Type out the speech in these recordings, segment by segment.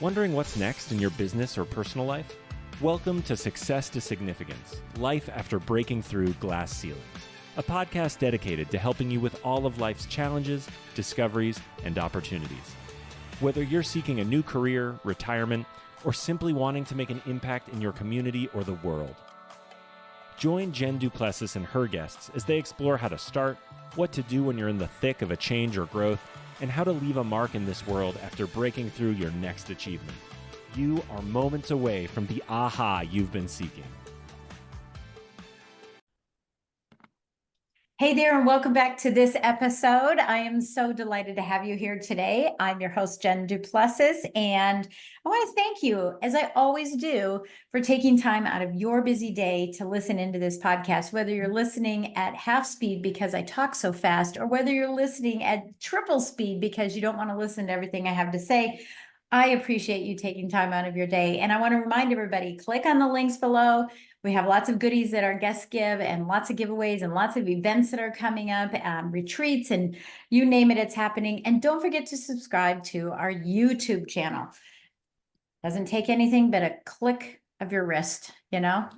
Wondering what's next in your business or personal life? Welcome to Success to Significance, Life After Breaking Through Glass Ceilings, a podcast dedicated to helping you with all of life's challenges, discoveries, and opportunities. Whether you're seeking a new career, retirement, or simply wanting to make an impact in your community or the world. Join Jen Du Plessis and her guests as they explore how to start, what to do when you're in the thick of a change or growth, and how to leave a mark in this world after breaking through your next achievement. You are moments away from the aha you've been seeking. Hey there, and welcome back to this episode. I am so delighted to have you here today. I'm your host, Jen Du Plessis, and I want to thank you, as I always do, for taking time out of your busy day to listen into this podcast, whether you're listening at half speed because I talk so fast, or whether you're listening at triple speed because you don't want to listen to everything I have to say. I appreciate you taking time out of your day. And I want to remind everybody, click on the links below. We have lots of goodies that our guests give and lots of giveaways and lots of events that are coming up, retreats, and you name it, it's happening. And don't forget to subscribe to our YouTube channel. Doesn't take anything but a click of your wrist,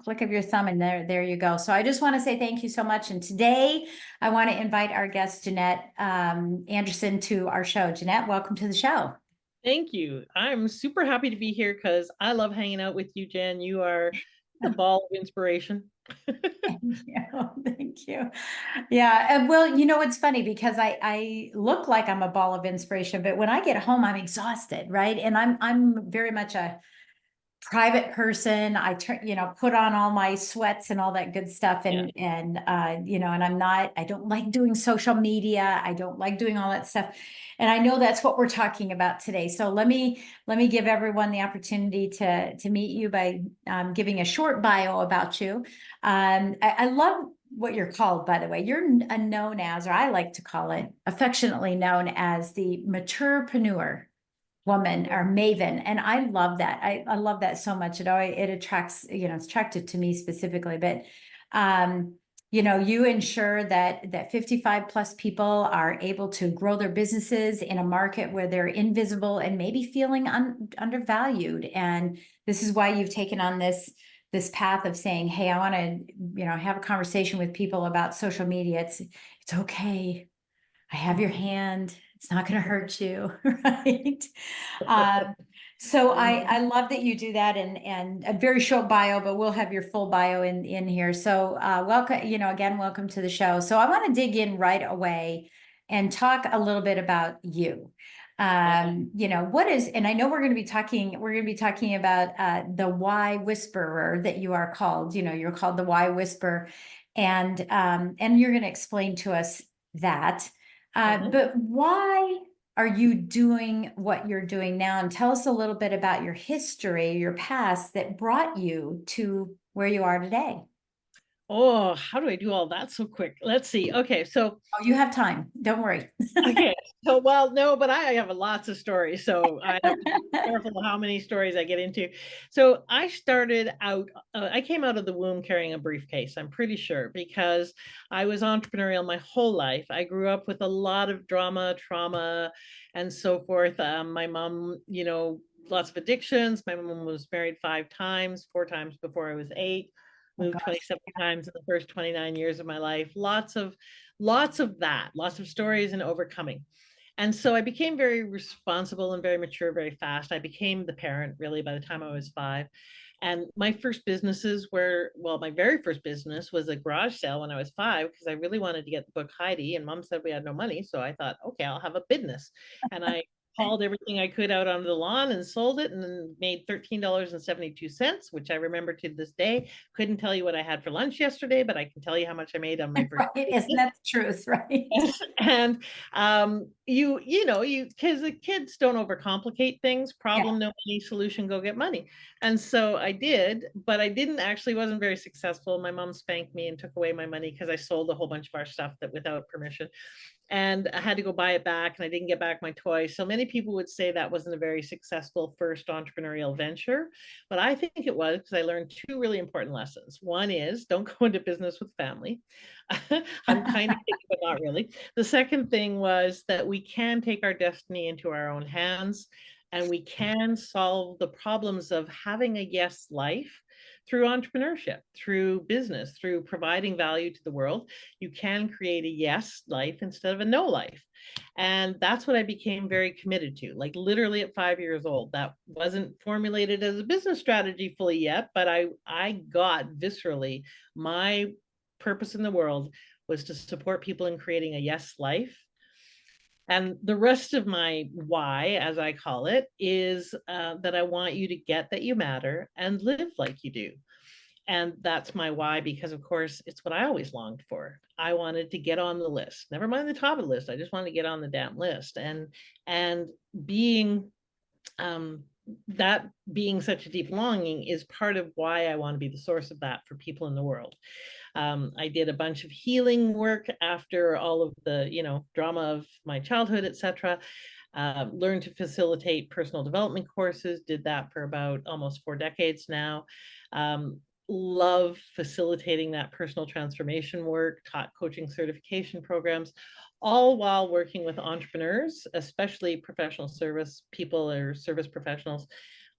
click of your thumb, and there you go. So I just want to say thank you so much. And today I want to invite our guest, Jannette Anderson, to our show. Jannette, welcome to the show. Thank you. I'm super happy to be here because I love hanging out with you, Jen. You are the ball of inspiration. Thank you. Thank you. Yeah. And well, it's funny because I look like I'm a ball of inspiration, but when I get home, I'm exhausted, right? And I'm very much a private person. I put on all my sweats and all that good stuff. And I don't like doing social media. I don't like doing all that stuff. And I know that's what we're talking about today. So let me give everyone the opportunity to meet you by giving a short bio about you. I love what you're called, by the way. You're known as, or I like to call it, affectionately known as the maturepreneur woman or maven. And I love that. I love that so much. It attracts, it's attracted to me specifically, but, you ensure that 55 plus people are able to grow their businesses in a market where they're invisible and maybe feeling undervalued. And this is why you've taken on this path of saying, hey, I want to, have a conversation with people about social media. It's okay. I have your hand. It's not going to hurt you, right? So I love that you do that, and a very short bio, but we'll have your full bio in here. So welcome, again, welcome to the show. So I want to dig in right away and talk a little bit about you. What is, and I know we're going to be talking about the why whisperer that you are called. You're called the why whisperer, and you're going to explain to us that. But why are you doing what you're doing now? And tell us a little bit about your history, your past that brought you to where you are today. Oh, how do I do all that so quick? Let's see. Okay, so you have time. Don't worry. Okay, so no, but I have lots of stories, so I have to be careful how many stories I get into. So I started out. I came out of the womb carrying a briefcase. I'm pretty sure because I was entrepreneurial my whole life. I grew up with a lot of drama, trauma, and so forth. My mom, lots of addictions. My mom was married 5 times, 4 times before I was 8. Moved 27 times in the first 29 years of my life. Lots of that, lots of stories and overcoming. And so I became very responsible and very mature very fast. I became the parent really by the time I was 5. And my first businesses were, my very first business was a garage sale when I was 5 because I really wanted to get the book Heidi, and Mom said we had no money. So I thought, okay, I'll have a business. And I hauled everything I could out onto the lawn and sold it and made $13.72, which I remember to this day. Couldn't tell you what I had for lunch yesterday, but I can tell you how much I made on my first. Right, isn't that the truth, right? And because the kids don't overcomplicate things. Problem, no money, solution, go get money. And so I did, but I wasn't very successful. My mom spanked me and took away my money because I sold a whole bunch of our stuff without permission. And I had to go buy it back, and I didn't get back my toys. So many people would say that wasn't a very successful first entrepreneurial venture, but I think it was because I learned 2 really important lessons. One is don't go into business with family. I'm kind of kidding, but not really. The second thing was that we can take our destiny into our own hands. And we can solve the problems of having a yes life through entrepreneurship, through business, through providing value to the world. You can create a yes life instead of a no life. And that's what I became very committed to, like literally at 5 years old. That wasn't formulated as a business strategy fully yet, but I got viscerally my purpose in the world was to support people in creating a yes life. And the rest of my why, as I call it, is that I want you to get that you matter and live like you do. And that's my why, because of course, it's what I always longed for. I wanted to get on the list, never mind the top of the list. I just wanted to get on the damn list. And being that being such a deep longing is part of why I want to be the source of that for people in the world. I did a bunch of healing work after all of the, drama of my childhood, etc. Learned to facilitate personal development courses, did that for about almost 4 decades now. Love facilitating that personal transformation work, taught coaching certification programs, all while working with entrepreneurs, especially professional service people or service professionals,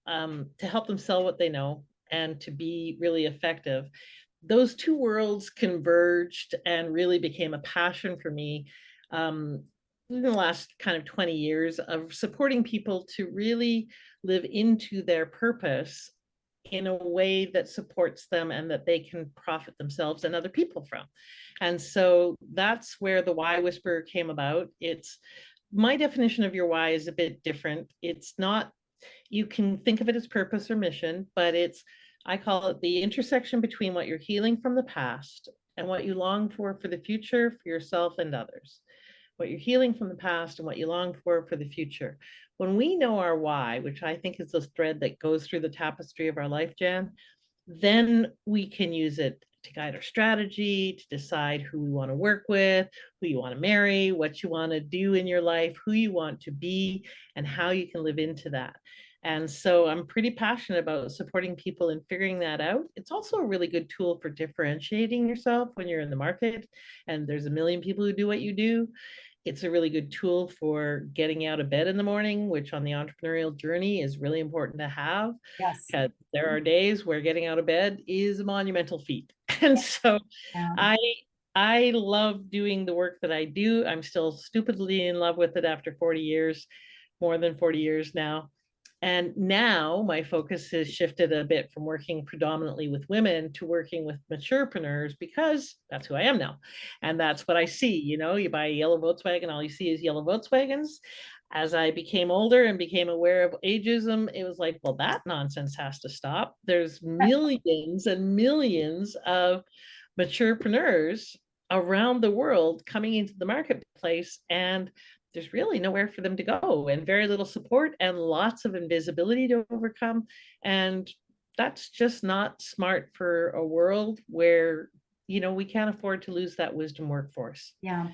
to help them sell what they know and to be really effective. Those two worlds converged and really became a passion for me in the last kind of 20 years of supporting people to really live into their purpose in a way that supports them and that they can profit themselves and other people from. And so that's where the why whisperer came about. It's my definition of your why is a bit different. It's not, you can think of it as purpose or mission, but I call it the intersection between what you're healing from the past and what you long for the future, for yourself and others. What you're healing from the past and what you long for the future. When we know our why, which I think is the thread that goes through the tapestry of our life, Jan, then we can use it to guide our strategy, to decide who we want to work with, who you want to marry, what you want to do in your life, who you want to be, and how you can live into that. And so I'm pretty passionate about supporting people in figuring that out. It's also a really good tool for differentiating yourself when you're in the market and there's a million people who do what you do. It's a really good tool for getting out of bed in the morning, which on the entrepreneurial journey is really important to have. Yes. Because there are days where getting out of bed is a monumental feat. And so Yeah. I love doing the work that I do. I'm still stupidly in love with it after 40 years, more than 40 years now. And now my focus has shifted a bit from working predominantly with women to working with maturepreneurs, because that's who I am now. And that's what I see. You buy a yellow Volkswagen, all you see is yellow Volkswagens. As I became older and became aware of ageism, it was like, well, that nonsense has to stop. There's millions and millions of maturepreneurs around the world coming into the marketplace, and there's really nowhere for them to go and very little support and lots of invisibility to overcome. And that's just not smart for a world where, we can't afford to lose that wisdom workforce. Yeah.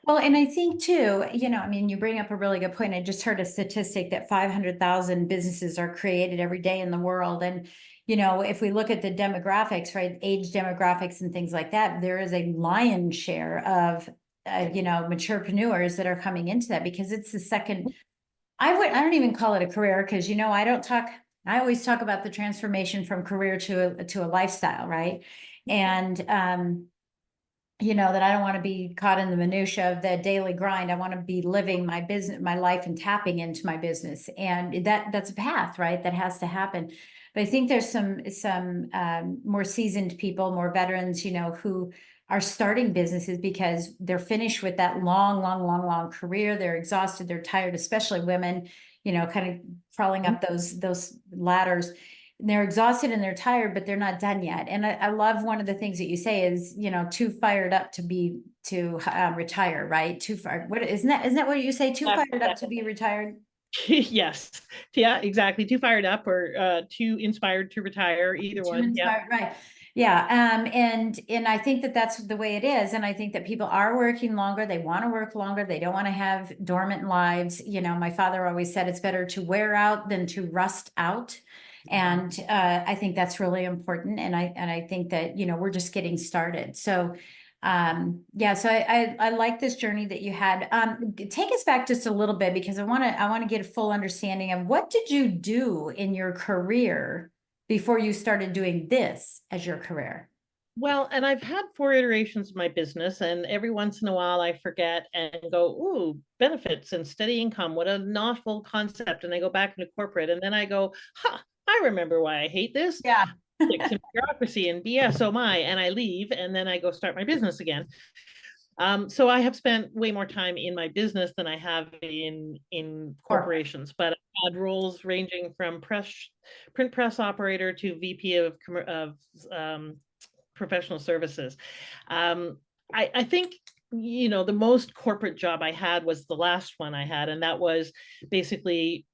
Well, and I think too, you bring up a really good point. I just heard a statistic that 500,000 businesses are created every day in the world. And, if we look at the demographics, right, age demographics and things like that, there is a lion's share of, maturepreneurs that are coming into that, because it's the second, I don't even call it a career, because, I always talk about the transformation from career to a lifestyle, right? And, that I don't want to be caught in the minutia of the daily grind. I want to be living my business, my life, and tapping into my business. And that's a path, right? That has to happen. But I think there's some more seasoned people, more veterans, who are starting businesses because they're finished with that long career. They're exhausted, they're tired, especially women, kind of crawling up those ladders. They're exhausted and they're tired, but they're not done yet. And I love one of the things that you say is, too fired up to retire, right? Too far. Isn't that what you say? Too fired up to be retired. Yes. Yeah, exactly. Too fired up or too inspired to retire. Either one. Inspired, yeah. Right. Yeah. And I think that that's the way it is. And I think that people are working longer. They want to work longer. They don't want to have dormant lives. My father always said it's better to wear out than to rust out. And I think that's really important. And I think that, we're just getting started. So Yeah, so I like this journey that you had. Take us back just a little bit, because I want to get a full understanding of what did you do in your career before you started doing this as your career? Well, and I've had 4 iterations of my business, and every once in a while I forget and go, ooh, benefits and steady income. What a novel concept. And I go back into corporate, and then I go, I remember why I hate this. Yeah. Politics and bureaucracy and BS, oh my, and I leave, and then I go start my business again. So I have spent way more time in my business than I have in corporations, but I had roles ranging from print press operator to VP of professional services. I think, the most corporate job I had was the last one I had, and that was basically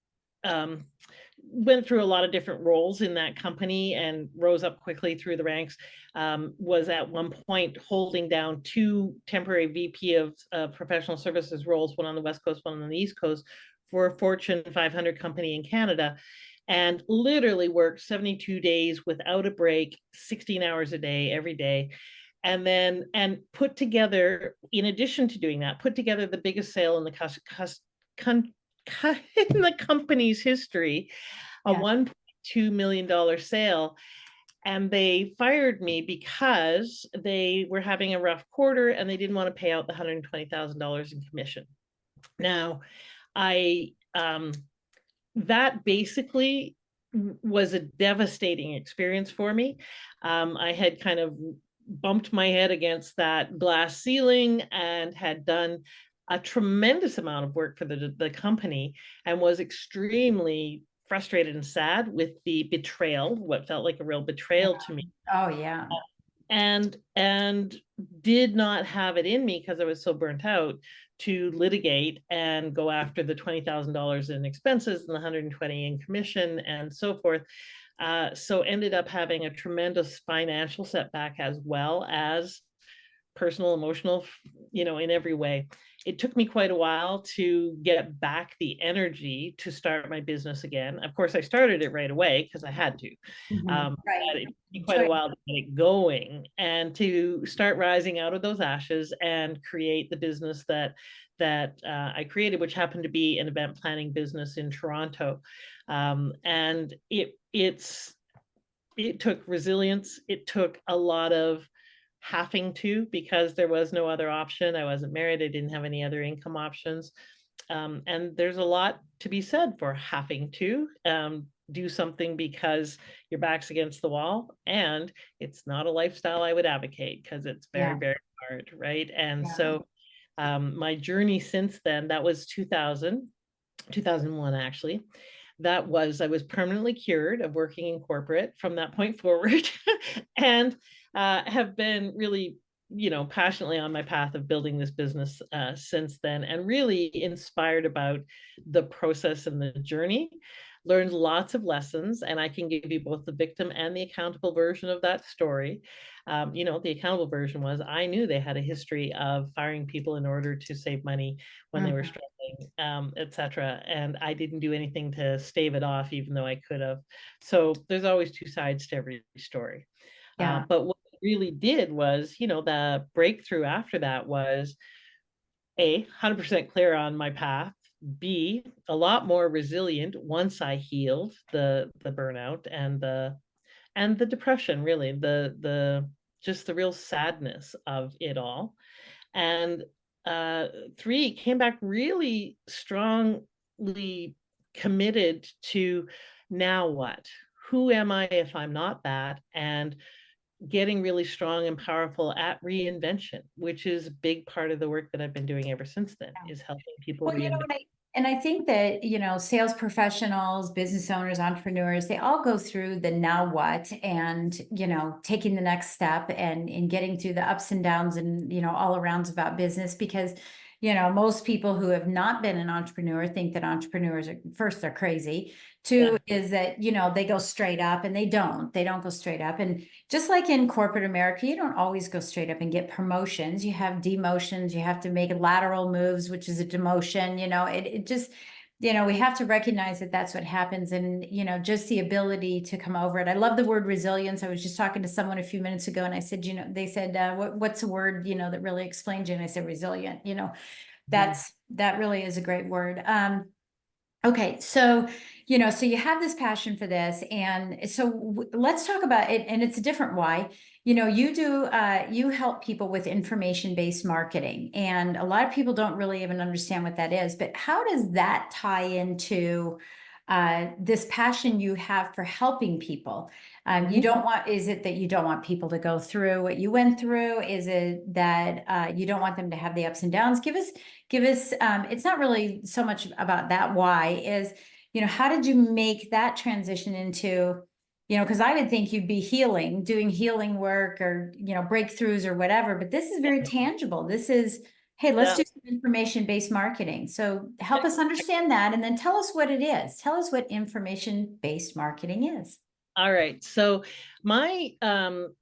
went through a lot of different roles in that company and rose up quickly through the ranks. Was at one point holding down 2 temporary VP of professional services roles, one on the West Coast, one on the East Coast, for a Fortune 500 company in Canada, and literally worked 72 days without a break, 16 hours a day, every day. And put together, in addition to doing that, put together the biggest sale in the company's history, a $1.2 million sale. And they fired me because they were having a rough quarter and they didn't want to pay out the $120,000 in commission. Now, that basically was a devastating experience for me. I had kind of bumped my head against that glass ceiling and had done a tremendous amount of work for the company, and was extremely frustrated and sad with the betrayal, what felt like a real betrayal to me. Oh, yeah. And did not have it in me, because I was so burnt out, to litigate and go after the $20,000 in expenses and the 120 in commission and so forth. So ended up having a tremendous financial setback, as well as personal, emotional, in every way. It took me quite a while to get back the energy to start my business again. Of course, I started it right away because I had to. Right. But it took me quite a while to get it going and to start rising out of those ashes and create the business that I created, which happened to be an event planning business in Toronto. And it took resilience. It took a lot of having to, because there was no other option. I wasn't married. I didn't have any other income options. And there's a lot to be said for having to do something because your back's against the wall. And it's not a lifestyle I would advocate, because it's very, very hard, right? And so my journey since then, that was 2001, actually. I was permanently cured of working in corporate from that point forward, and have been really, passionately on my path of building this business since then, and really inspired about the process and the journey. Learned lots of lessons, and I can give you both the victim and the accountable version of that story. The accountable version was, I knew they had a history of firing people in order to save money when they were struggling, etc. And I didn't do anything to stave it off, even though I could have. So there's always 2 sides to every story. But what I really did was, the breakthrough after that was A, 100% clear on my path. B, a lot more resilient once I healed the burnout and the depression, really, just the real sadness of it all. And 3, came back really strongly committed to, now what? Who am I if I'm not that? And getting really strong and powerful at reinvention, which is a big part of the work that I've been doing ever since then, is helping people reinvent. And I think that, sales professionals, business owners, entrepreneurs, they all go through the now what, and, taking the next step and getting through the ups and downs and, all arounds about business, because, most people who have not been an entrepreneur think that entrepreneurs are, first, they're crazy. 2 is that, they go straight up, and they don't go straight up. And just like in corporate America, you don't always go straight up and get promotions. You have demotions, you have to make lateral moves, which is a demotion. you know, we have to recognize that that's what happens, and, you know, just the ability to come over it. I love the word resilience. I was just talking to someone a few minutes ago and I said, you know, they said, what's a word, you know, that really explains you? And I said, resilient, you know, that really is a great word. Okay, so, you know, so you have this passion for this, and so let's talk about it, and it's a different why. You know, you help people with information-based marketing, and a lot of people don't really even understand what that is, but how does that tie into this passion you have for helping people? You don't want, is it that you don't want people to go through what you went through? Is it that you don't want them to have the ups and downs? Give us, it's not really so much about that why, is, you know, how did you make that transition into, you know, because I would think you'd be doing healing work, or, you know, breakthroughs or whatever, but this is very tangible. This is, hey, let's do some information-based marketing. So help us understand that, and then tell us what it is. Tell us what information-based marketing is. All right. So my the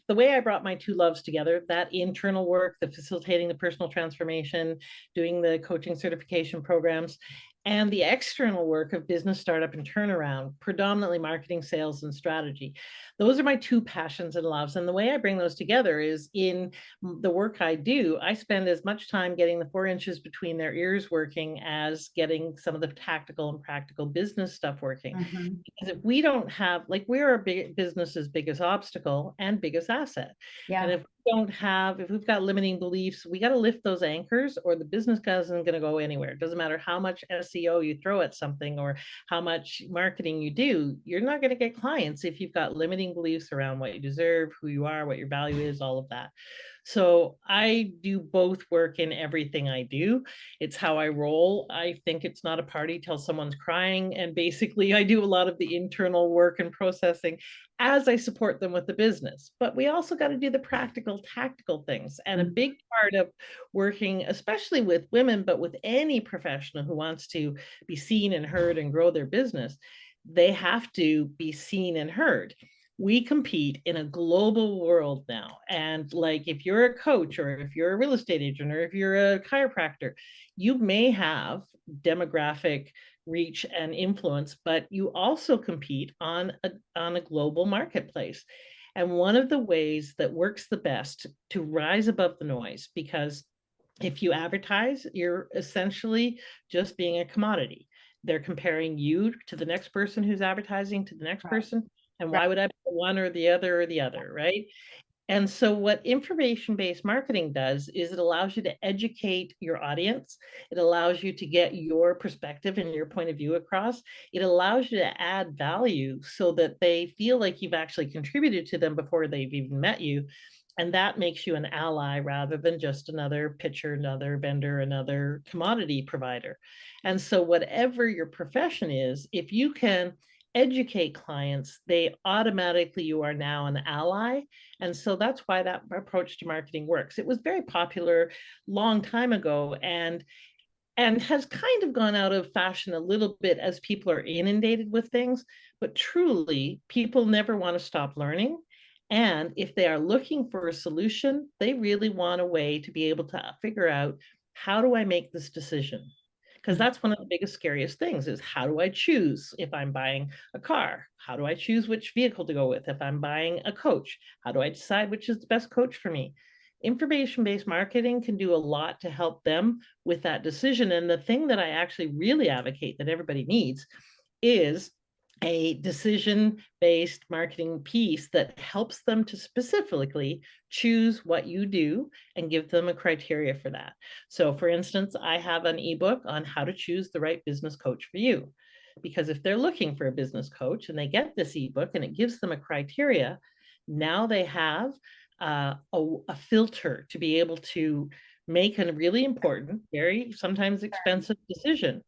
way I brought my two loves together, that internal work, the facilitating the personal transformation, doing the coaching certification programs, and the external work of business startup and turnaround, predominantly marketing, sales, and strategy. Those are my two passions and loves. And the way I bring those together is in the work I do, I spend as much time getting the 4 inches between their ears working as getting some of the tactical and practical business stuff working. Because if we don't have, like, we're our business's biggest obstacle and biggest asset. Yeah. And if if we've got limiting beliefs, we got to lift those anchors, or the business isn't going to go anywhere. It doesn't matter how much SEO you throw at something or how much marketing you do, you're not going to get clients if you've got limiting beliefs around what you deserve, who you are, what your value is, all of that. So I do both work in everything I do. It's how I roll. I think it's not a party till someone's crying. And basically, I do a lot of the internal work and processing as I support them with the business. But we also got to do the practical, tactical things. And a big part of working, especially with women, but with any professional who wants to be seen and heard and grow their business, they have to be seen and heard. We compete in a global world now. And like, if you're a coach, or if you're a real estate agent, or if you're a chiropractor, you may have demographic reach and influence, but you also compete on a global marketplace. And one of the ways that works the best to rise above the noise, because if you advertise, you're essentially just being a commodity. They're comparing you to the next person who's advertising to the next person. And why would I put one or the other, right? And so what information-based marketing does is it allows you to educate your audience. It allows you to get your perspective and your point of view across. It allows you to add value so that they feel like you've actually contributed to them before they've even met you. And that makes you an ally rather than just another pitcher, another vendor, another commodity provider. And so whatever your profession is, if you can educate clients, they automatically, you are now an ally. And so that's why that approach to marketing works. It was very popular long time ago, and has kind of gone out of fashion a little bit as people are inundated with things. But truly, people never want to stop learning. And if they are looking for a solution, they really want a way to be able to figure out, how do I make this decision? Because that's one of the biggest, scariest things, is how do I choose if I'm buying a car? How do I choose which vehicle to go with? If I'm buying a coach, how do I decide which is the best coach for me? Information-based marketing can do a lot to help them with that decision. And the thing that I actually really advocate that everybody needs is a decision-based marketing piece that helps them to specifically choose what you do and give them a criteria for that. So for instance, I have an ebook on how to choose the right business coach for you. Because if they're looking for a business coach and they get this ebook and it gives them a criteria, now they have a filter to be able to make a really important, very sometimes expensive decision.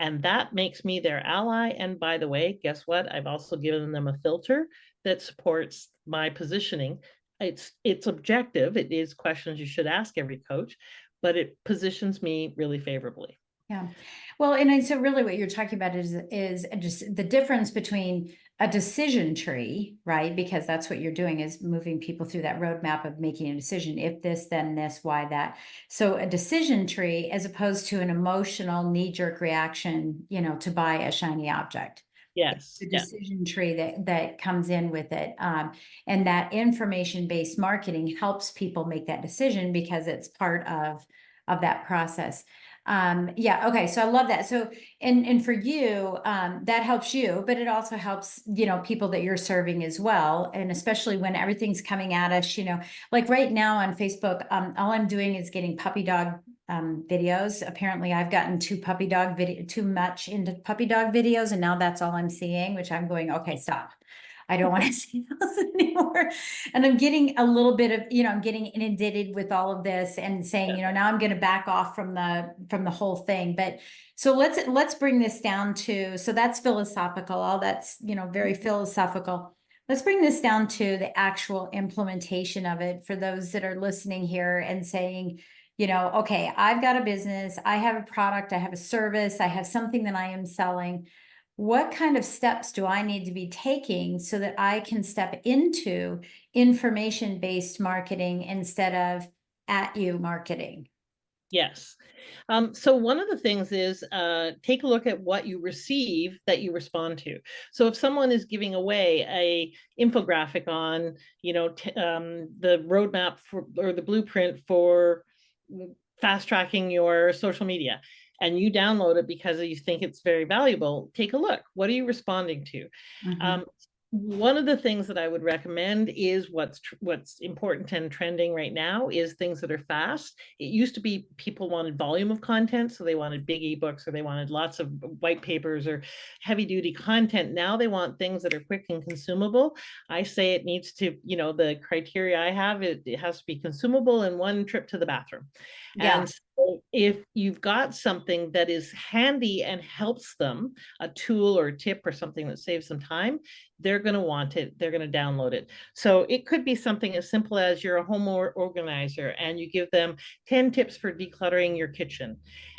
And that makes me their ally. And by the way, guess what? I've also given them a filter that supports my positioning. It's objective. It is questions you should ask every coach, but it positions me really favorably. Yeah. Well, and so really what you're talking about is just the difference between a decision tree, right? Because that's what you're doing, is moving people through that roadmap of making a decision. If this, then this, why that. So a decision tree, as opposed to an emotional knee-jerk reaction, to buy a shiny object. Yes. The Yeah. decision tree that comes in with it. And that information-based marketing helps people make that decision because it's part of that process. Yeah, okay, so I love that. So, and for you, that helps you, but it also helps, people that you're serving as well. And especially when everything's coming at us, like right now on Facebook, all I'm doing is getting puppy dog videos. Apparently I've gotten too much into puppy dog videos, and now that's all I'm seeing, which I'm going, okay, stop. I don't want to see those anymore. And I'm getting a little bit of, I'm getting inundated with all of this and saying, now I'm going to back off from the whole thing. But so let's bring this down to, so that's philosophical, all that's, very philosophical. Let's bring this down to the actual implementation of it for those that are listening here and saying, okay, I've got a business, I have a product, I have a service, I have something that I am selling. What kind of steps do I need to be taking so that I can step into information-based marketing instead of at you marketing? Yes. So one of the things is take a look at what you receive that you respond to. So if someone is giving away a infographic on, the roadmap for, or the blueprint for fast tracking your social media, and you download it because you think it's very valuable, take a look. What are you responding to? Mhm. One of the things that I would recommend is what's important and trending right now is things that are fast. It used to be people wanted volume of content, so they wanted big ebooks or they wanted lots of white papers or heavy duty content. Now they want things that are quick and consumable. I say it needs to, the criteria I have, it has to be consumable in one trip to the bathroom. Yeah, And so if you've got something that is handy and helps them, a tool or a tip or something that saves them time, they're going to want it. They're going to download it. So it could be something as simple as you're a home organizer and you give them 10 tips for decluttering your kitchen.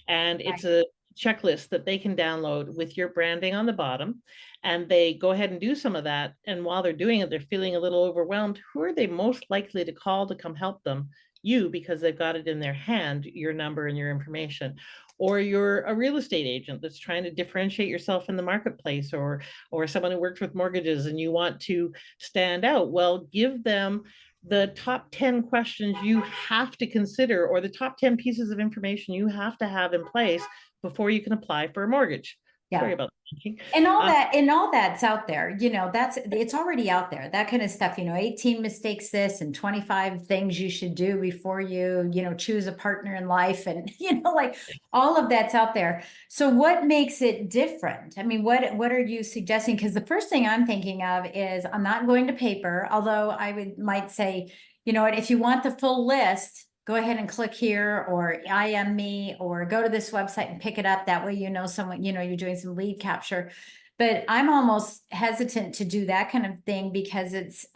And it's right. a checklist that they can download with your branding on the bottom. And they go ahead and do some of that. And while they're doing it, they're feeling a little overwhelmed. Who are they most likely to call to come help them? You, because they've got it in their hand, your number and your information. Or you're a real estate agent that's trying to differentiate yourself in the marketplace, or someone who works with mortgages and you want to stand out. Well, give them the top 10 questions you have to consider, or the top 10 pieces of information you have to have in place before you can apply for a mortgage. Sorry Yeah. about thinking. And all that's out there, it's already out there, that kind of stuff, 18 mistakes this and 25 things you should do before you, choose a partner in life. And, like all of that's out there. So what makes it different? I mean, what are you suggesting? Because the first thing I'm thinking of is I'm not going to paper, although might say, if you want the full list, go ahead and click here, or IM me, or go to this website and pick it up. That way, someone, you're doing some lead capture. But I'm almost hesitant to do that kind of thing because it's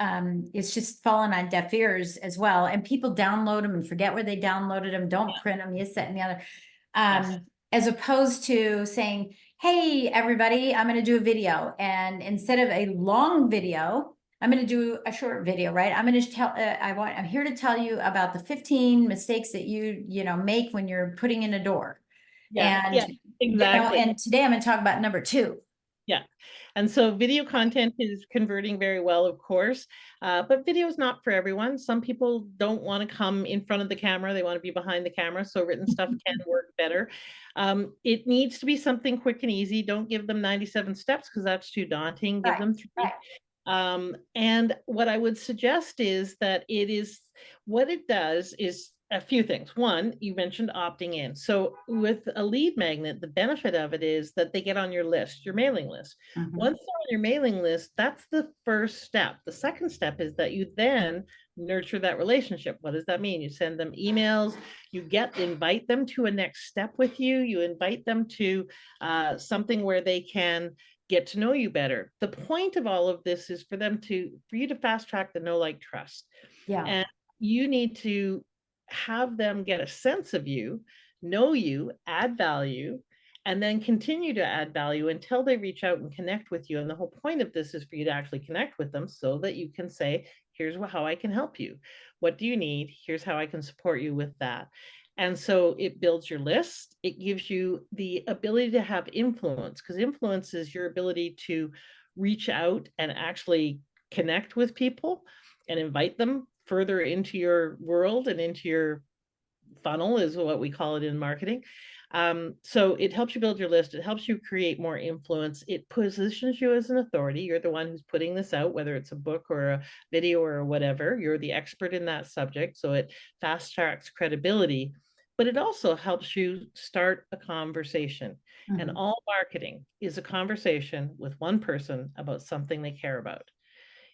just fallen on deaf ears as well. And people download them and forget where they downloaded them, don't print them, this, that, and the other. Yes. As opposed to saying, hey, everybody, I'm going to do a video. And instead of a long video, I'm going to do a short video, right? I'm going to tell, I'm here to tell you about the 15 mistakes that you make when you're putting in a door. Yeah. And, Yeah. Exactly. and today I'm going to talk about number 2. Yeah. And so video content is converting very well, of course, but video is not for everyone. Some people don't want to come in front of the camera. They want to be behind the camera. So written stuff can work better. It needs to be something quick and easy. Don't give them 97 steps because that's too daunting. Give Right, them 3. right. And what I would suggest is that what it does is a few things. One, you mentioned opting in. So with a lead magnet, the benefit of it is that they get on your list, your mailing list. Mhm. Once they're on your mailing list, that's the first step. The second step is that you then nurture that relationship. What does that mean? You send them emails, you invite them to a next step with you, you invite them to something where they can get to know you better. The point of all of this is for you to fast track the know, like, trust. Yeah. And you need to have them get a sense of you know you, add value, and then continue to add value until they reach out and connect with you. And the whole point of this is for you to actually connect with them so that you can say, here's how I can help you. What do you need? Here's how I can support you with that. And so it builds your list. It gives you the ability to have influence, because influence is your ability to reach out and actually connect with people and invite them further into your world and into your funnel, is what we call it in marketing. So it helps you build your list. It helps you create more influence. It positions you as an authority. You're the one who's putting this out, whether it's a book or a video or whatever. You're the expert in that subject. So it fast tracks credibility, but it also helps you start a conversation. Mm-hmm. And all marketing is a conversation with one person about something they care about.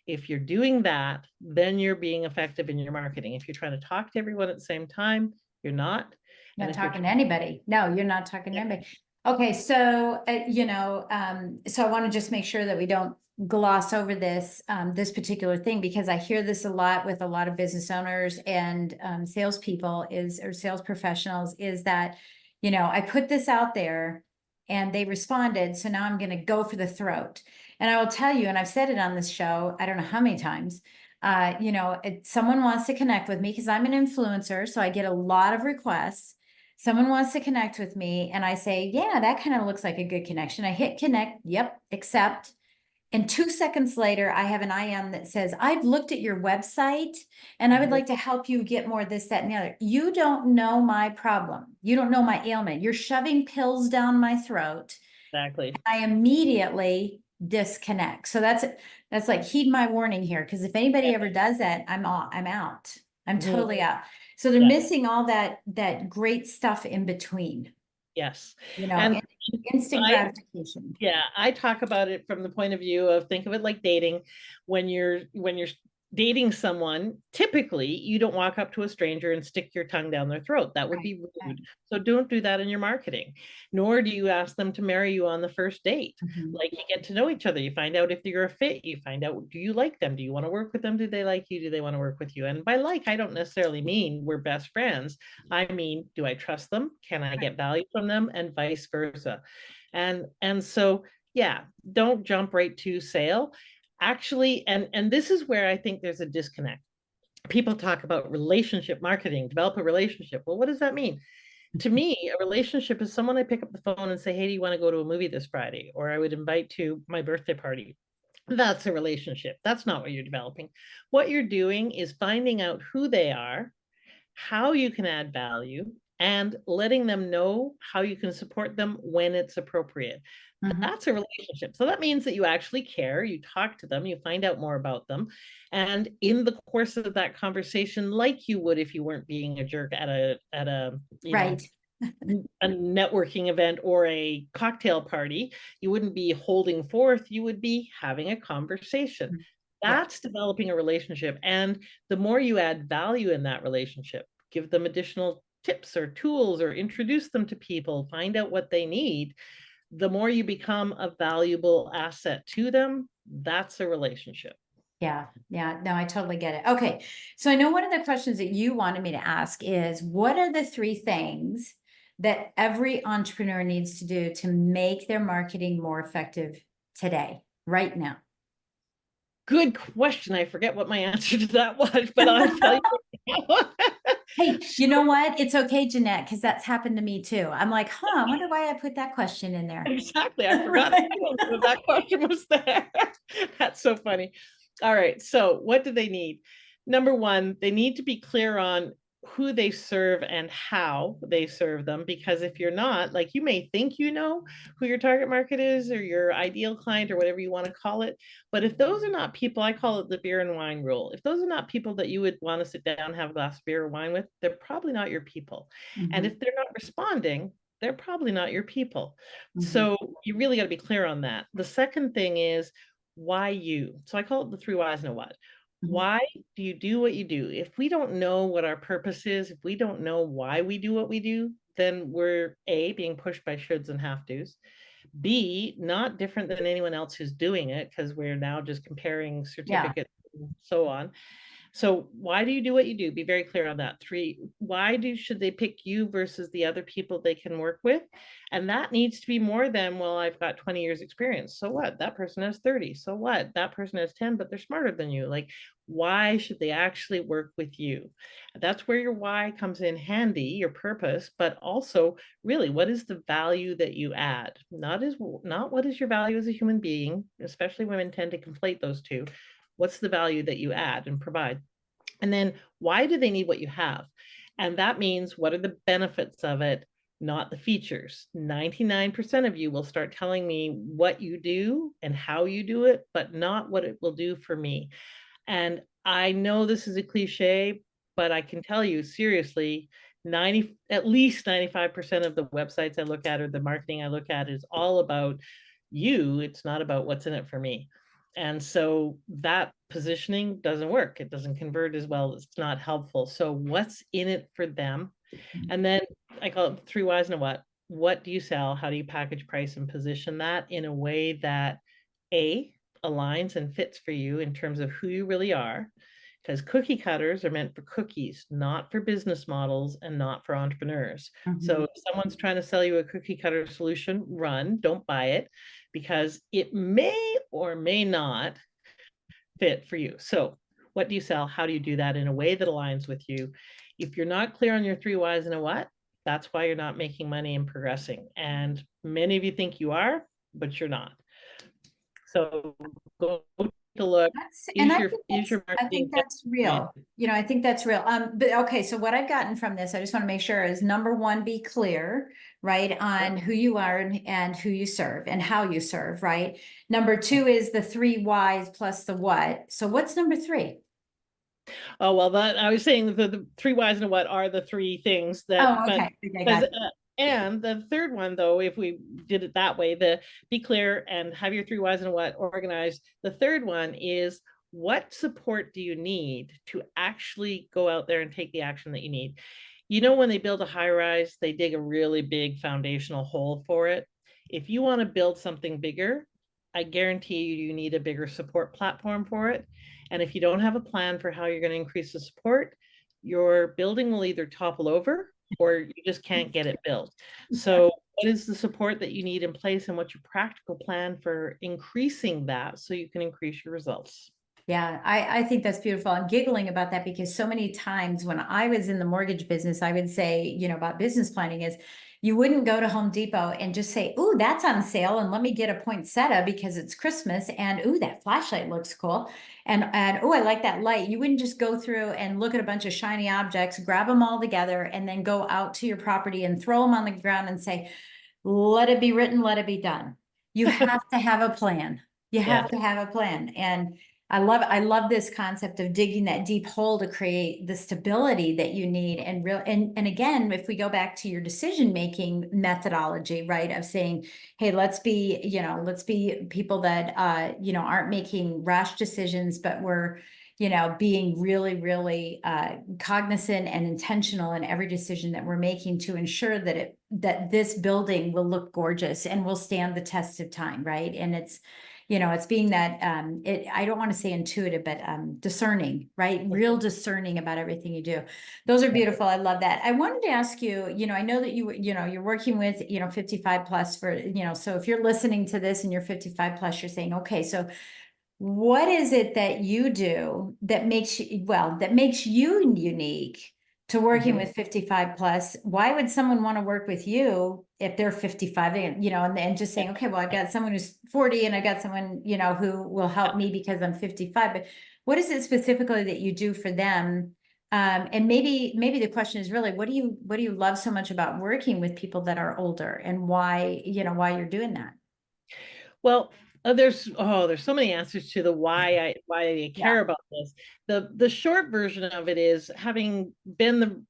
If you're doing that, then you're being effective in your marketing. If you're trying to talk to everyone at the same time, you're not. Not talking to anybody. No, you're not talking to anybody. Okay, so, so I want to just make sure that we don't gloss over this, this particular thing, because I hear this a lot with a lot of business owners and salespeople or sales professionals, is that, I put this out there and they responded, so now I'm going to go for the throat. And I will tell you, and I've said it on this show, I don't know how many times, someone wants to connect with me because I'm an influencer, so I get a lot of requests. Someone wants to connect with me and I say, yeah, that kind of looks like a good connection. I hit connect. Yep. Accept. And 2 seconds later, I have an IM that says, I've looked at your website and I would like to help you get more of this, that, and the other. You don't know my problem. You don't know my ailment. You're shoving pills down my throat. Exactly. I immediately disconnect. So that's like, heed my warning here. Because if anybody ever does that, I'm out. I'm totally out. So they're missing all that great stuff in between. Yes. And instant gratification. Yeah. I talk about it from the point of view of, think of it like dating. When you're dating someone, typically you don't walk up to a stranger and stick your tongue down their throat. That would be rude. So don't do that in your marketing, nor do you ask them to marry you on the first date. Like, you get to know each other. You find out if you're a fit. You find out, do you like them? Do you want to work with them? Do they like you? Do they want to work with you? And by like, I don't necessarily mean we're best friends. I mean, do I trust them? Can I get value from them? And vice versa. And so, yeah, don't jump right to sale. Actually, and this is where I think there's a disconnect. People talk about relationship marketing, develop a relationship. Well, what does that mean? To me, a relationship is someone I pick up the phone and say, hey, do you want to go to a movie this Friday? Or I would invite to my birthday party. That's a relationship. That's not what you're developing. What you're doing is finding out who they are, how you can add value, and letting them know how you can support them when it's appropriate. That's a relationship. So that means that you actually care, you talk to them, you find out more about them. And in the course of that conversation, like you would if you weren't being a jerk at a right. a networking event or a cocktail party, you wouldn't be holding forth, you would be having a conversation. That's developing a relationship. And the more you add value in that relationship, give them additional tips or tools or introduce them to people, find out what they need, the more you become a valuable asset to them. That's a relationship. Yeah. No, I totally get it. Okay. So I know one of the questions that you wanted me to ask is, what are the 3 things that every entrepreneur needs to do to make their marketing more effective today, right now? Good question. I forget what my answer to that was, but I'll tell you. Hey, you know what? It's okay, Jannette, because that's happened to me too. I'm like, I wonder why I put that question in there. Exactly. I forgot that question was there. That's so funny. All right. So what do they need? Number 1, they need to be clear on who they serve and how they serve them. Because if you're not, like, you may think you know who your target market is or your ideal client or whatever you want to call it. But if those are not people, I call it the beer and wine rule. If those are not people that you would want to sit down and have a glass of beer or wine with, they're probably not your people. And if they're not responding, they're probably not your people. So you really got to be clear on that. The second thing is, why you? So I call it the 3 whys and a what. Why do you do what you do? If we don't know what our purpose is, if we don't know why we do what we do, then we're A, being pushed by shoulds and have tos. B, not different than anyone else who's doing it, because we're now just comparing certificates and so on. So why do you do what you do? Be very clear on that. 3, should they pick you versus the other people they can work with? And that needs to be more than, well, I've got 20 years experience. So what? That person has 30. So what? That person has 10, but they're smarter than you. Like, why should they actually work with you? That's where your why comes in handy, your purpose, but also really what is the value that you add? Not what is your value as a human being, especially women tend to conflate those two. What's the value that you add and provide? And then why do they need what you have? And that means what are the benefits of it, not the features. 99% of you will start telling me what you do and how you do it, but not what it will do for me. And I know this is a cliche, but I can tell you seriously, at least 95% of the websites I look at or the marketing I look at is all about you. It's not about what's in it for me. And so that positioning doesn't work. It doesn't convert as well. It's not helpful. So what's in it for them? And then I call it 3 whys and a what. What do you sell? How do you package, price, and position that in a way that A, aligns and fits for you in terms of who you really are? Because cookie cutters are meant for cookies, not for business models and not for entrepreneurs. So if someone's trying to sell you a cookie cutter solution, run, don't buy it, because it may or may not fit for you. So what do you sell? How do you do that in a way that aligns with you? If you're not clear on your 3 whys and a what, that's why you're not making money and progressing. And many of you think you are, but you're not. So go take a look. I think that's real. You know, I think that's real. But okay, so what I've gotten from this, I just want to make sure is number 1, be clear, right, on who you are and who you serve and how you serve, right? Number 2 is the 3 whys plus the what. So what's number 3? Oh, well, that I was saying the 3 whys and a what are the 3 things that, Oh, okay. and the third one, though, if we did it that way, the be clear and have your 3 whys and a what organized. The third one is, what support do you need to actually go out there and take the action that you need? You know, when they build a high rise, they dig a really big foundational hole for it. If you want to build something bigger, I guarantee you need a bigger support platform for it. And if you don't have a plan for how you're going to increase the support, your building will either topple over or you just can't get it built. So what is the support that you need in place, and what's your practical plan for increasing that so you can increase your results? Yeah, I think that's beautiful. I'm giggling about that because so many times when I was in the mortgage business, I would say, you know, about business planning is you wouldn't go to Home Depot and just say, "Ooh, that's on sale, and let me get a poinsettia because it's Christmas." And "Ooh, that flashlight looks cool." And "Oh, I like that light." You wouldn't just go through and look at a bunch of shiny objects, grab them all together, and then go out to your property and throw them on the ground and say, "Let it be written, let it be done." You have to have a plan. You have to have a plan. And I love this concept of digging that deep hole to create the stability that you need. And again, if we go back to your decision-making methodology, right, of saying, hey, let's be people that aren't making rash decisions, but we're, being really, really cognizant and intentional in every decision that we're making to ensure that this building will look gorgeous and will stand the test of time, right? And it's being that I don't want to say intuitive, but discerning, right? Real discerning about everything you do. Those are beautiful. I love that. I wanted to ask you, I know that you're working with, 55 plus for, so if you're listening to this and you're 55 plus, you're saying, okay, so what is it that you do that makes you unique to working with 55 plus? Why would someone want to work with you if they're 55 and just saying, okay, well, I've got someone who's 40 and I got someone, who will help me because I'm 55, but what is it specifically that you do for them? And maybe the question is really, what do you love so much about working with people that are older, and why you're doing that? Well, there's so many answers to the why I care about this. The short version of it is, having been the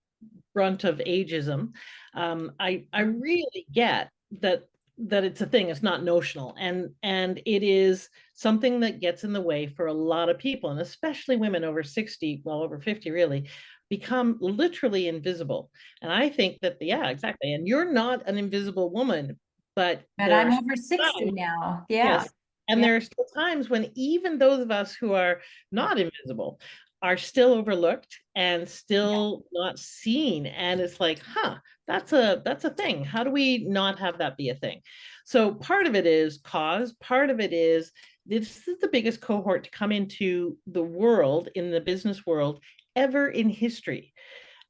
brunt of ageism, I really get that it's a thing. It's not notional, and it is something that gets in the way for a lot of people, and especially women over 60, well, over 50 really, become literally invisible. And I think that, yeah, exactly. And you're not an invisible woman, but I'm over 60 now. Yeah. Yes. And there are still times when even those of us who are not invisible are still overlooked and still not seen. And it's like, that's a thing. How do we not have that be a thing? So part of it is cause, part of it is this is the biggest cohort to come into the world, in the business world, ever in history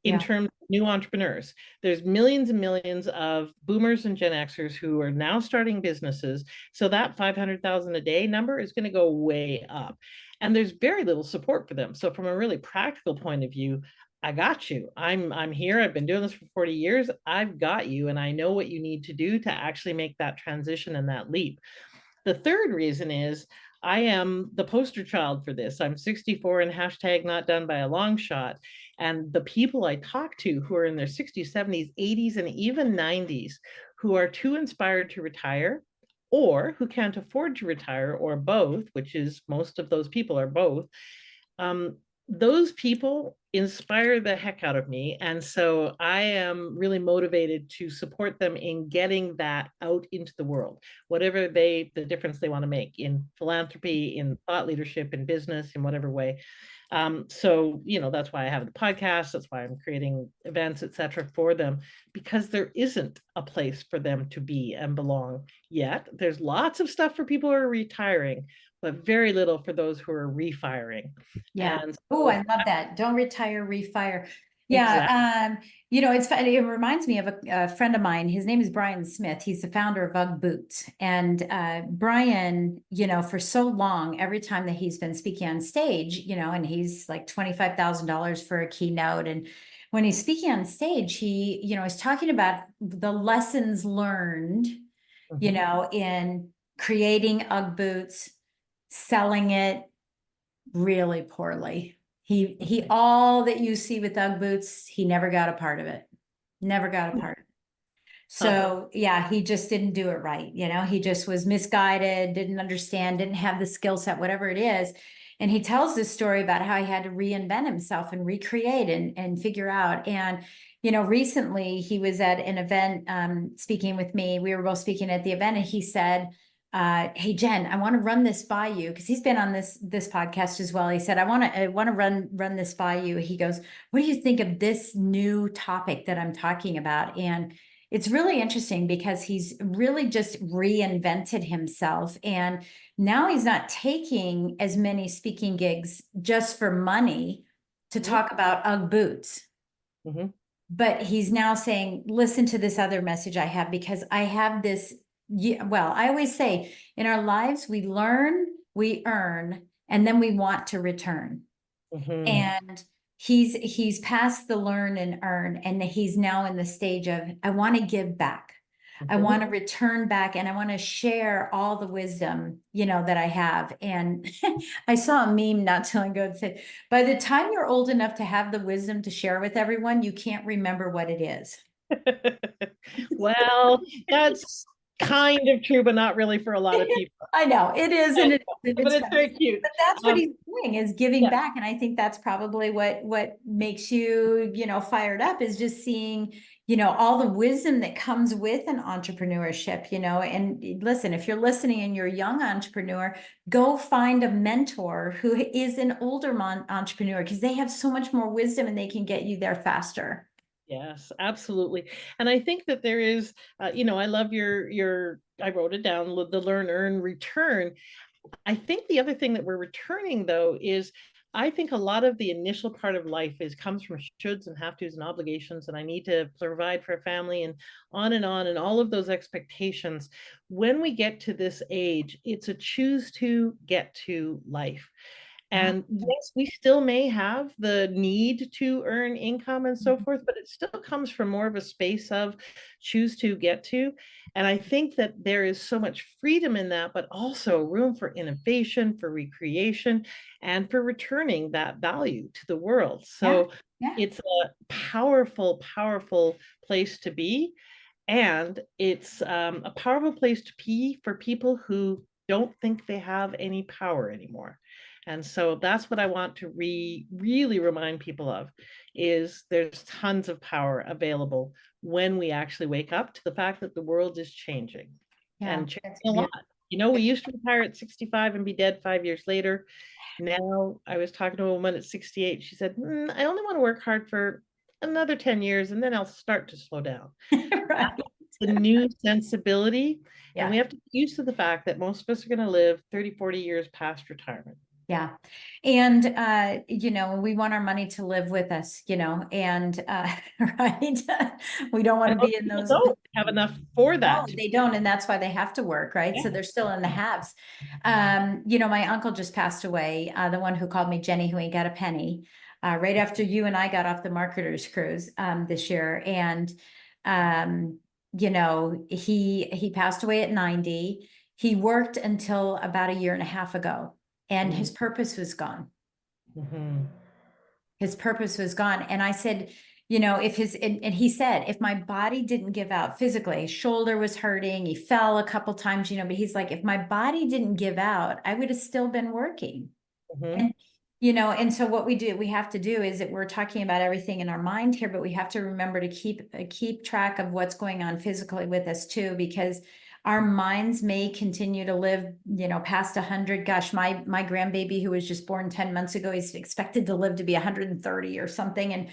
in terms of new entrepreneurs. There's millions and millions of boomers and Gen Xers who are now starting businesses. So that 500,000 a day number is going to go way up. And there's very little support for them. So from a really practical point of view, I got you. I'm here. I've been doing this for 40 years. I've got you. And I know what you need to do to actually make that transition and that leap. The third reason is I am the poster child for this. I'm 64 and hashtag not done by a long shot. And the people I talk to who are in their 60s, 70s, 80s, and even 90s, who are too inspired to retire, or who can't afford to retire, or both, which is most of those people are both, those people inspire the heck out of me. And so I am really motivated to support them in getting that out into the world, whatever the difference they want to make in philanthropy, in thought leadership, in business, in whatever way. So, that's why I have the podcast. That's why I'm creating events, etc., for them, because there isn't a place for them to be and belong yet. There's lots of stuff for people who are retiring, but very little for those who are refiring. Yeah. And Oh, I love that. Don't retire, refire. Exactly. Yeah. It's funny. It reminds me of a friend of mine. His name is Brian Smith. He's the founder of UGG Boots. And Brian, for so long, every time that he's been speaking on stage, and he's like $25,000 for a keynote. And when he's speaking on stage, he, is talking about the lessons learned, in creating UGG Boots, selling it really poorly. He all that you see with UGG boots, he never got a part of it. Never got a part. So yeah, he just didn't do it right. He just was misguided, didn't understand, didn't have the skill set, whatever it is. And he tells this story about how he had to reinvent himself and recreate and figure out. And recently he was at an event speaking with me. We were both speaking at the event, and he said, hey Jen, I want to run this by you, because he's been on this podcast as well. He said, I want to run this by you. He goes, what do you think of this new topic that I'm talking about? And it's really interesting because he's really just reinvented himself, and now he's not taking as many speaking gigs just for money to talk about UGG boots. But he's now saying, listen to this other message I have, because I have this. Well, I always say in our lives, we learn, we earn, and then we want to return. And he's past the learn and earn, and he's now in the stage of, I want to give back. I want to return back, and I want to share all the wisdom, that I have. And I saw a meme not too long ago that said, by the time you're old enough to have the wisdom to share with everyone, you can't remember what it is. Well, that's kind of true, but not really for a lot of people. I know it is, and it's very cute. But that's what he's doing, is giving back, and I think that's probably what makes you, fired up, is just seeing, all the wisdom that comes with an entrepreneurship. And listen, if you're listening and you're a young entrepreneur, go find a mentor who is an older entrepreneur, because they have so much more wisdom and they can get you there faster. Yes, absolutely. And I think that there is, I love your, I wrote it down, the learn, earn, return. I think the other thing that we're returning, though, is I think a lot of the initial part of life comes from shoulds and have tos and obligations, and I need to provide for a family, and on, and all of those expectations. When we get to this age, it's a choose to get to life. And yes, we still may have the need to earn income and so forth, but it still comes from more of a space of choose to get to. And I think that there is so much freedom in that, but also room for innovation, for recreation, and for returning that value to the world. So it's a powerful, powerful place to be. And it's a powerful place to be for people who don't think they have any power anymore. And so that's what I want to really remind people of, is there's tons of power available when we actually wake up to the fact that the world is changing and changing a lot. We used to retire at 65 and be dead 5 years later. Now, I was talking to a woman at 68. She said, I only want to work hard for another 10 years and then I'll start to slow down. Right. The new sensibility. And we Yeah. have to get used to the fact that most of us are going to live 30, 40 years past retirement. Yeah. And, we want our money to live with us, and, right. We don't want And to most be in people those. don't have enough for No, that. they don't. And that's why they have to work, right? So Yeah. they're still in the haves. My uncle just passed away, the one who called me Jenny, who ain't got a penny, right after you and I got off the marketers cruise, this year. And, he passed away at 90. He worked until about a year and a half ago, and his purpose was gone. Mhm. His purpose was gone. And I said, and he said, if my body didn't give out physically, his shoulder was hurting, he fell a couple times, but he's like, if my body didn't give out, I would have still been working. Mhm. And, and so what we have to do is that we're talking about everything in our mind here, but we have to remember to keep track of what's going on physically with us too, because our minds may continue to live, past 100. Gosh, my grandbaby who was just born 10 months ago, he's expected to live to be 130 or something. And,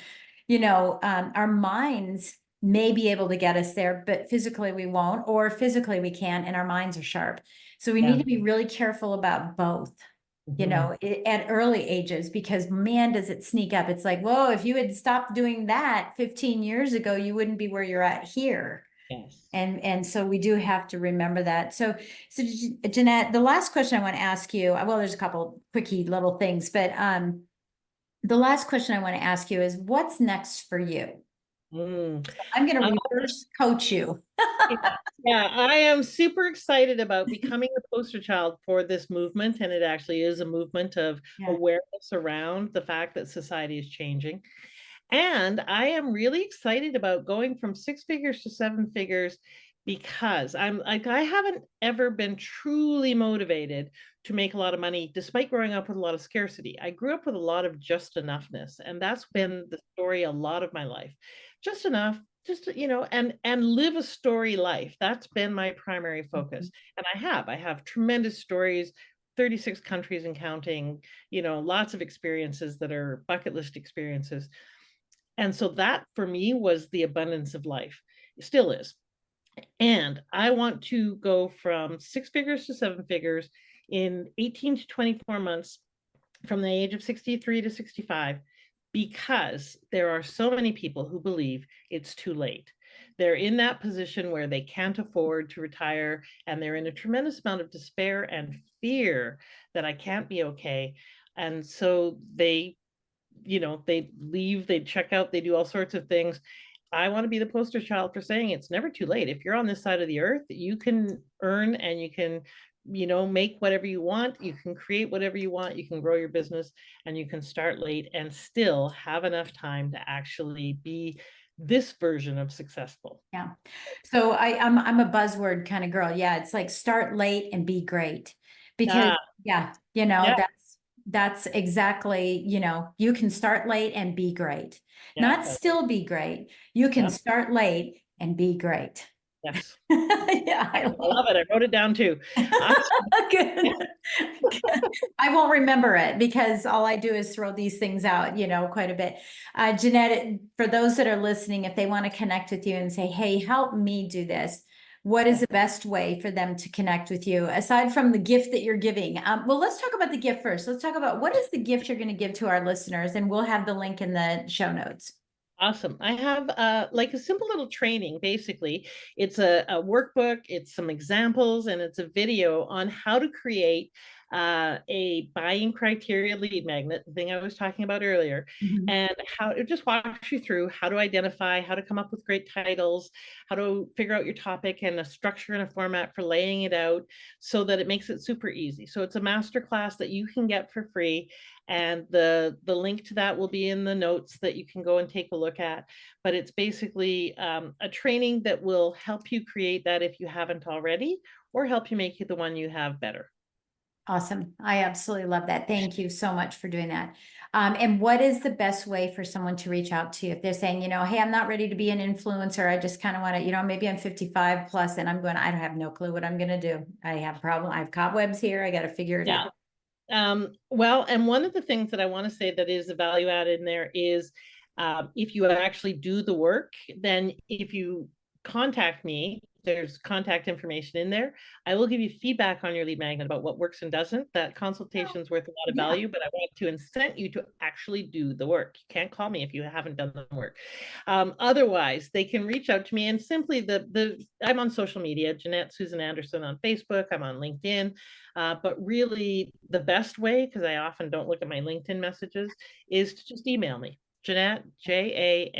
our minds may be able to get us there, but physically we won't, or physically we can, and our minds are sharp. So we need to be really careful about both, at early ages, because man, does it sneak up. It's like, whoa, if you had stopped doing that 15 years ago, you wouldn't be where you're at here. Yes. And so we do have to remember that. So Jannette, the last question I want to ask you, well, there's a couple quickie little things, but the last question I want to ask you is, what's next for you? Mm. I'm going to reverse coach you. Yeah, I am super excited about becoming the poster child for this movement. And it actually is a movement of awareness around the fact that society is changing. And I am really excited about going from 6 figures to 7 figures, because I haven't ever been truly motivated to make a lot of money despite growing up with a lot of scarcity. I grew up with a lot of just enoughness, and that's been the story a lot of my life. Just enough, just and live a story life. That's been my primary focus. And I have tremendous stories, 36 countries and counting, lots of experiences that are bucket list experiences. And so that for me was the abundance of life. It still is. And I want to go from 6 figures to 7 figures in 18 to 24 months, from the age of 63 to 65, because there are so many people who believe it's too late. They're in that position where they can't afford to retire, and they're in a tremendous amount of despair and fear that I can't be okay. And so they leave, they check out, they do all sorts of things. I want to be the poster child for saying it's never too late. If you're on this side of the earth, you can earn, and you can, make whatever you want. You can create whatever you want. You can grow your business, and you can start late and still have enough time to actually be this version of successful. Yeah. So I'm a buzzword kind of girl. Yeah. It's like start late and be great, because Yeah. that's exactly, you can start late and be great, not Yeah. still be great. You can Yeah. start late and be great. Yes. Yeah, I love it. I wrote it down too. Good. I won't remember it, because all I do is throw these things out, quite a bit. Jannette, for those that are listening, if they want to connect with you and say, hey, help me do this, what is the best way for them to connect with you, aside from the gift that you're giving? Well, let's talk about the gift first. Let's talk about what is the gift you're going to give to our listeners, and we'll have the link in the show notes. Awesome. I have like a simple little training. Basically, it's a workbook, it's some examples, and it's a video on how to create a buying criteria lead magnet, the thing I was talking about earlier, and how it just walks you through how to identify, how to come up with great titles, how to figure out your topic, and a structure and a format for laying it out so that it makes it super easy. So it's a masterclass that you can get for free. And the link to that will be in the notes that you can go and take a look at. But it's basically a training that will help you create that if you haven't already, or help you make it the one you have better. Awesome. I absolutely love that. Thank you so much for doing that. And what is the best way for someone to reach out to you if they're saying, hey, I'm not ready to be an influencer. I just kind of want to, maybe I'm 55 plus and I don't have no clue what I'm going to do. I have a problem. I have cobwebs here. I got to figure it out. Well, and one of the things that I want to say that is a value add in there is if you actually do the work, then if you contact me, there's contact information in there. I will give you feedback on your lead magnet about what works and doesn't. That consultation is worth a lot of value, but I want to incent you to actually do the work. You can't call me if you haven't done the work. Otherwise, they can reach out to me and simply I'm on social media, Jannette Susan Anderson on Facebook. I'm on LinkedIn. But really the best way, because I often don't look at my LinkedIn messages, is to just email me. Jannette, Jannette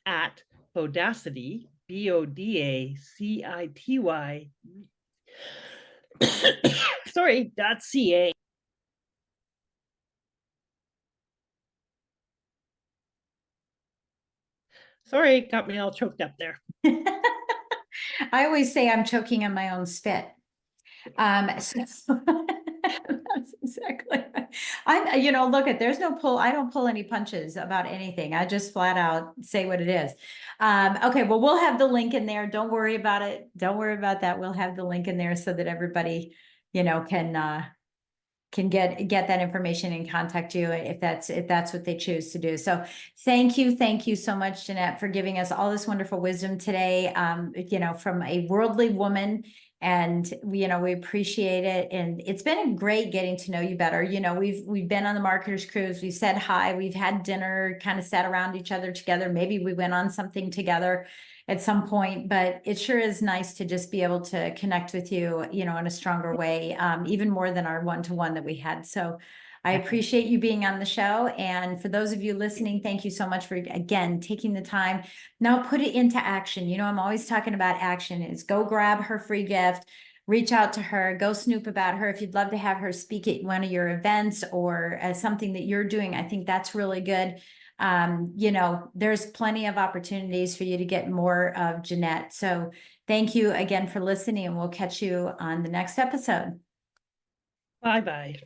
at Bodacity, BODACITY, sorry, .ca. Sorry, got me all choked up there. I always say I'm choking on my own spit. That's exactly. Look, there's no pull. I don't pull any punches about anything. I just flat out say what it is. Okay, well, we'll have the link in there. Don't worry about it. Don't worry about that. We'll have the link in there so that everybody, can get that information and contact you if that's what they choose to do. So thank you so much, Jannette, for giving us all this wonderful wisdom today, from a worldly woman. And we appreciate it. And it's been great getting to know you better. We've been on the Marketers Cruise. We said hi, we've had dinner, kind of sat around each other together. Maybe we went on something together at some point, but it sure is nice to just be able to connect with you, in a stronger way, even more than our one-to-one that we had. So I appreciate you being on the show. And for those of you listening, thank you so much for, again, taking the time. Now put it into action. I'm always talking about action. Is go grab her free gift, reach out to her, go snoop about her. If you'd love to have her speak at one of your events or something that you're doing, I think that's really good. There's plenty of opportunities for you to get more of Jannette. So thank you again for listening, and we'll catch you on the next episode. Bye-bye.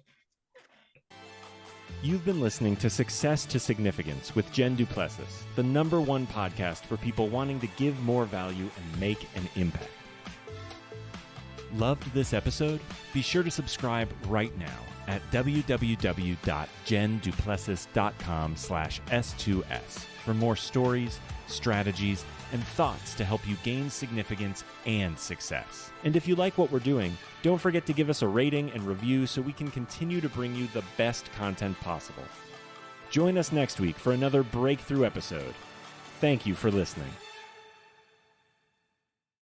You've been listening to Success to Significance with Jen Du Plessis, the #1 podcast for people wanting to give more value and make an impact. Loved this episode? Be sure to subscribe right now at www.jenduplessis.com/S2S for more stories, strategies, and thoughts to help you gain significance and success. And if you like what we're doing, don't forget to give us a rating and review so we can continue to bring you the best content possible. Join us next week for another breakthrough episode. Thank you for listening.